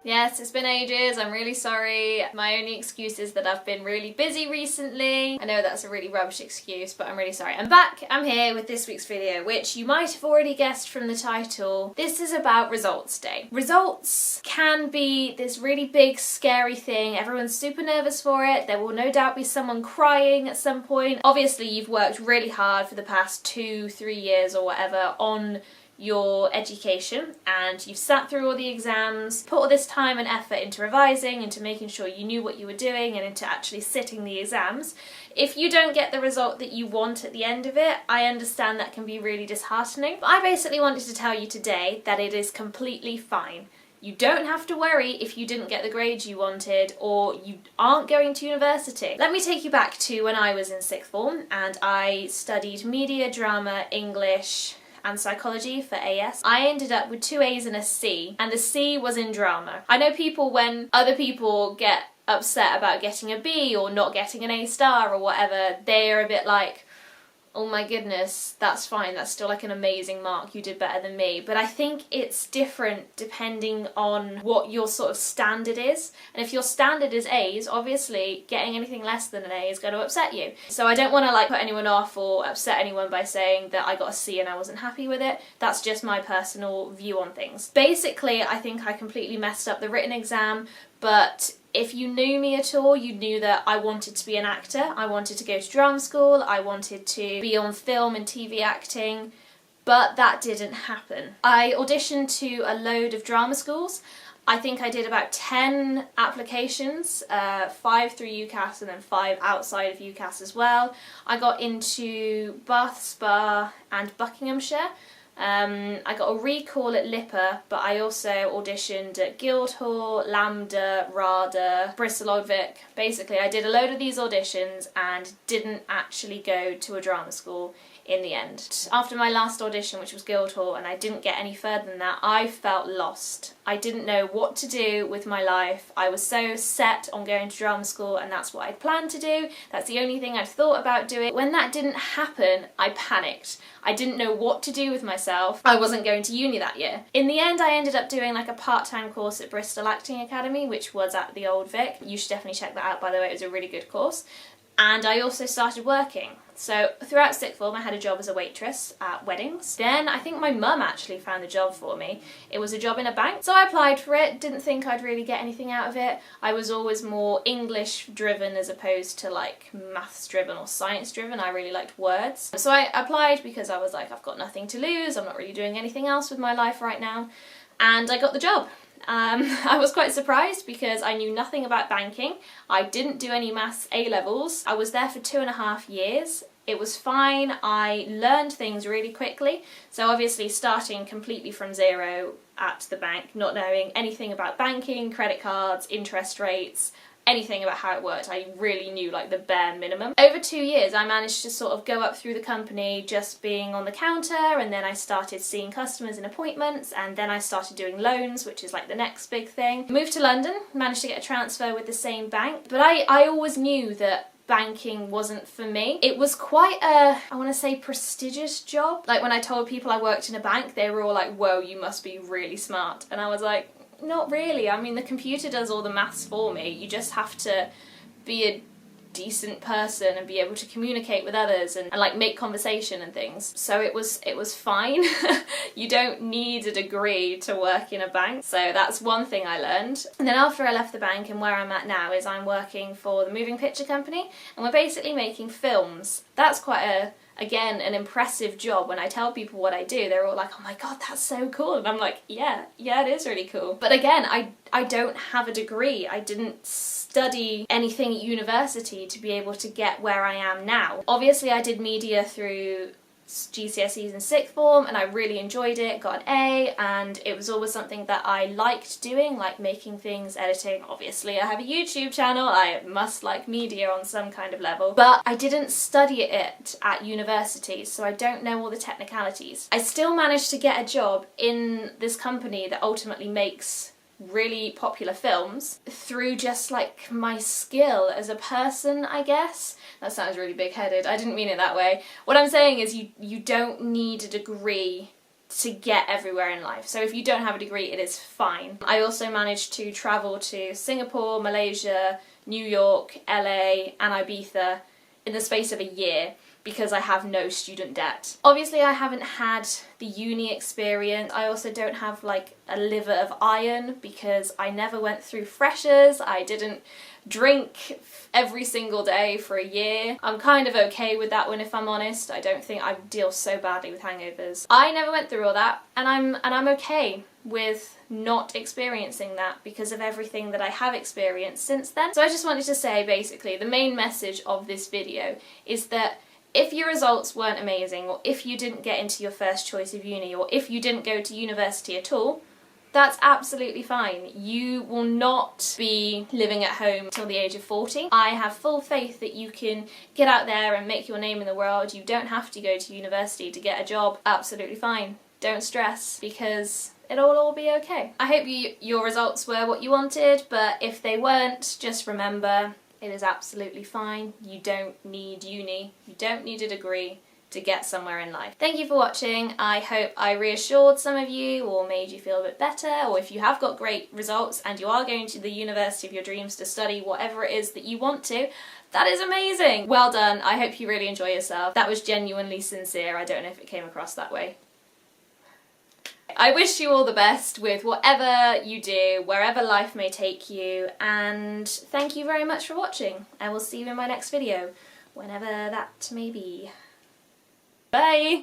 Yes, it's been ages, I'm really sorry. My only excuse is that I've been really busy recently. I know that's a really rubbish excuse, but I'm really sorry. I'm back, I'm here with this week's video, which you might have already guessed from the title. This is about results day. Results can be this really big, scary thing. Everyone's super nervous for it. There will no doubt be someone crying at some point. Obviously, you've worked really hard for the past 2-3 years or whatever on your education, and you've sat through all the exams, put all this time and effort into revising, into making sure you knew what you were doing, and into actually sitting the exams. If you don't get the result that you want at the end of it, I understand that can be really disheartening. But I basically wanted to tell you today that it is completely fine. You don't have to worry if you didn't get the grades you wanted or you aren't going to university. Let me take you back to when I was in sixth form and I studied media, drama, English and psychology for AS. I ended up with 2 A's and a C, and the C was in drama. I know people, when other people get upset about getting a B or not getting an A star or whatever, they're a bit like, oh my goodness, that's fine, that's still like an amazing mark, you did better than me. But I think it's different depending on what your sort of standard is. And if your standard is A's, obviously getting anything less than an A is going to upset you. So I don't want to like put anyone off or upset anyone by saying that I got a C and I wasn't happy with it. That's just my personal view on things. Basically, I think I completely messed up the written exam, but if you knew me at all, you knew that I wanted to be an actor. I wanted to go to drama school, I wanted to be on film and TV acting, but that didn't happen. I auditioned to a load of drama schools. I think I did about 10 applications, 5 through UCAS and then 5 outside of UCAS as well. I got into Bath Spa and Buckinghamshire. I got a recall at LIPA, but I also auditioned at Guildhall, Lambda, RADA, Bristol Old Vic. Basically, I did a load of these auditions and didn't actually go to a drama school in the end. After my last audition, which was Guildhall, and I didn't get any further than that, I felt lost. I didn't know what to do with my life. I was so set on going to drama school and that's what I'd planned to do. That's the only thing I'd thought about doing. When that didn't happen, I panicked. I didn't know what to do with myself. I wasn't going to uni that year. In the end, I ended up doing like a part-time course at Bristol Acting Academy, which was at the Old Vic. You should definitely check that out, by the way. It was a really good course. And I also started working. So throughout sixth form I had a job as a waitress at weddings. Then I think my mum actually found the job for me. It was a job in a bank. So I applied for it, didn't think I'd really get anything out of it. I was always more English driven as opposed to like maths driven or science driven. I really liked words. So I applied because I was like, I've got nothing to lose, I'm not really doing anything else with my life right now. And I got the job. I was quite surprised because I knew nothing about banking. I didn't do any maths A-levels. I was there for 2.5 years. It was fine. I learned things really quickly. So obviously starting completely from zero at the bank, not knowing anything about banking, credit cards, interest rates, anything about how it worked. I really knew like the bare minimum. Over 2 years I managed to sort of go up through the company just being on the counter, and then I started seeing customers in appointments, and then I started doing loans, which is like the next big thing. Moved to London, managed to get a transfer with the same bank, but I always knew that banking wasn't for me. It was quite a, I want to say, prestigious job. Like when I told people I worked in a bank, they were all like, whoa, you must be really smart. And I was like, not really. I mean, the computer does all the maths for me. You just have to be a decent person and be able to communicate with others and like make conversation and things. So it was fine. You don't need a degree to work in a bank. So that's one thing I learned. And then after I left the bank, and where I'm at now is I'm working for the moving picture company, and we're basically making films. That's quite again, an impressive job. When I tell people what I do, they're all like, oh my god, that's so cool. And I'm like, yeah, it is really cool. But again, I don't have a degree. I didn't study anything at university to be able to get where I am now. Obviously, I did media through GCSEs in sixth form and I really enjoyed it, got an A, and it was always something that I liked doing, like making things, editing. Obviously I have a YouTube channel, I must like media on some kind of level, but I didn't study it at university, so I don't know all the technicalities. I still managed to get a job in this company that ultimately makes really popular films through just like my skill as a person, I guess. That sounds really big-headed, I didn't mean it that way. What I'm saying is you don't need a degree to get everywhere in life. So if you don't have a degree, it is fine. I also managed to travel to Singapore, Malaysia, New York, LA and Ibiza in the space of a year because I have no student debt. Obviously I haven't had the uni experience. I also don't have like a liver of iron because I never went through freshers. I didn't drink every single day for a year. I'm kind of okay with that one if I'm honest. I don't think I deal so badly with hangovers. I never went through all that and I'm okay with not experiencing that because of everything that I have experienced since then. So I just wanted to say basically the main message of this video is that if your results weren't amazing, or if you didn't get into your first choice of uni, or if you didn't go to university at all, that's absolutely fine. You will not be living at home till the age of 40. I have full faith that you can get out there and make your name in the world. You don't have to go to university to get a job. Absolutely fine. Don't stress because it'll all be okay. I hope your results were what you wanted, but if they weren't, just remember it is absolutely fine. You don't need uni. You don't need a degree to get somewhere in life. Thank you for watching. I hope I reassured some of you or made you feel a bit better, or if you have got great results and you are going to the university of your dreams to study whatever it is that you want to, that is amazing. Well done. I hope you really enjoy yourself. That was genuinely sincere. I don't know if it came across that way. I wish you all the best with whatever you do, wherever life may take you, and thank you very much for watching. I will see you in my next video, whenever that may be. Bye!